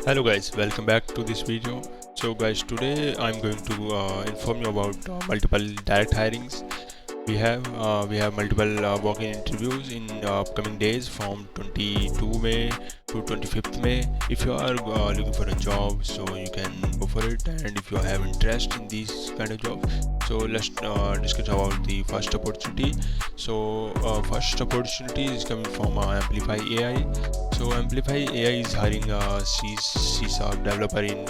Hello guys, welcome back to this video. So guys, today I'm going to inform you about multiple direct hirings. We have multiple walk-in interviews in upcoming days from 22 May to 25th May. If you are looking for a job, so you can go for it, and if you have interest in these kind of jobs, so let's discuss about the first opportunity. So first opportunity is coming from Amplify AI. So Amplify AI is hiring a C# developer in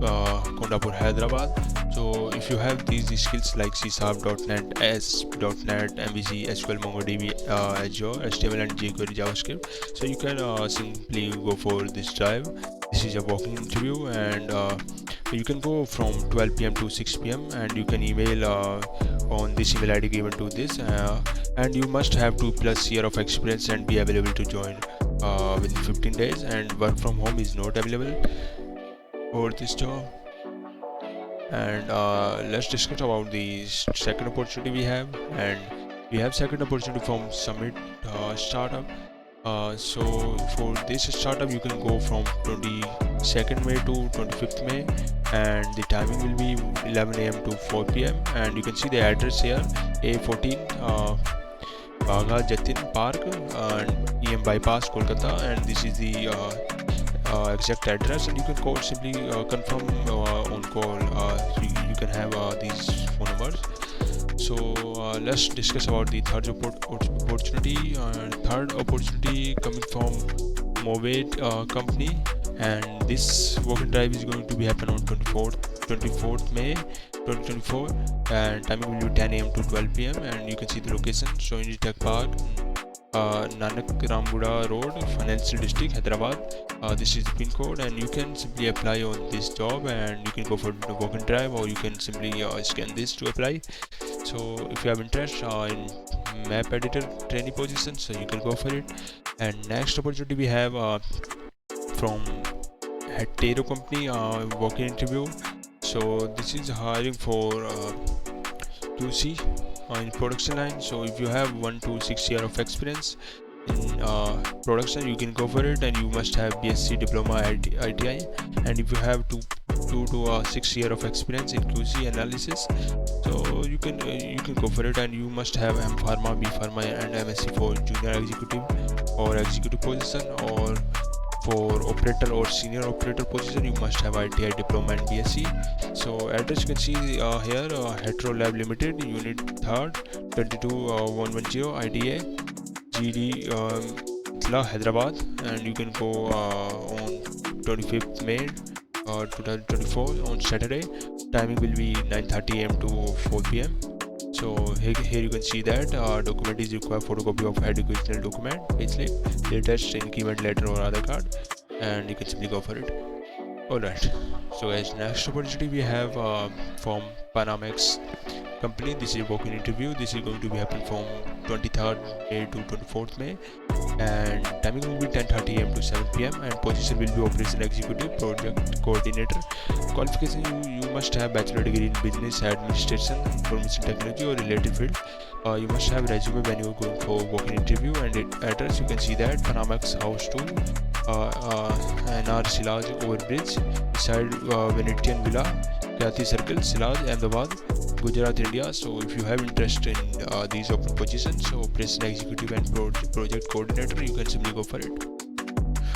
Kondapur, Hyderabad. So if you have these skills like C#, .NET, .NET, MVC, SQL, MongoDB, Azure, HTML and jQuery, JavaScript, so you can simply go for this drive. This is a walk-in interview, and you can go from 12 p.m. to 6 p.m. and you can email on this email ID given to this, and you must have 2+ year of experience and be available to join within 15 days, and work from home is not available for this job. And let's discuss about the second opportunity we have. And we have second opportunity from Summit Startup. So for this startup you can go from 22nd May to 25th May, and the timing will be 11 a.m. to 4 p.m. and you can see the address here: A14 Bagha Jatin Park and EM Bypass, Kolkata, and this is the exact address, and you can call simply confirm on call. You can have these phone numbers. So let's discuss about the third opportunity. Third opportunity coming from Movate company, and this walk-in drive is going to be happen on 24th May 2024, and timing will be 10 a.m. to 12 p.m. and you can see the location: Sohini Tech Park, Nanak Ramgura Road, Financial District, Hyderabad. This is the pin code, and you can simply apply on this job, and you can go for the walk-in drive, or you can simply scan this to apply. So if you have interest in map editor trainee position, so you can go for it. And next opportunity we have from Hetero company, walk-in interview. So this is hiring for QC in production line. So if you have 1 to 6 year of experience in production, you can go for it, and you must have BSc diploma ITI, and if you have 2 to 6 year of experience in QC analysis, so you can go for it, and you must have M Pharma, B Pharma and MSc for junior executive or executive position, or for operator or senior operator position you must have ITI diploma and BSc. So address you can see here: Hetero Lab Limited, Unit 3rd, 22110, IDA GD Hyderabad, and you can go on 25th May 2024 on Saturday. Timing will be 9:30 a.m. to 4 p.m. So here you can see that document is required: photocopy of educational document, payslip, latest increment letter or Aadhaar card, and you can simply go for it. Alright, so as next opportunity we have from Panamax company. This is walk-in interview. This is going to be happen from 23rd May to 24th May, and timing will be 10:30 a.m. to 7 p.m. and position will be operation executive project coordinator. Qualification: you must have bachelor degree in business administration, information technology or related field. You must have resume when you are going for walk-in interview, and address you can see that: Panamax House 2, NR Silaj Overbridge, beside Venetian Villa, Kyati Circle, Silaj, Ahmedabad, Gujarat, India. So if you have interest in these open positions, so operation executive and project coordinator, you can simply go for it.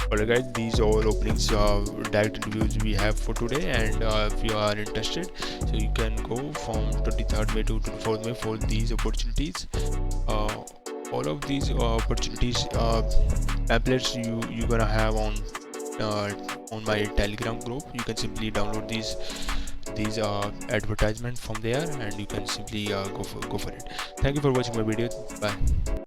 Alright guys, these all openings, direct interviews we have for today, and if you are interested, so you can go from 23rd May to 24th May for these opportunities. All of these opportunities pamphlets you gonna have on my Telegram group. You can simply download these advertisement from there, and you can simply go for it. Thank you for watching my video. Bye.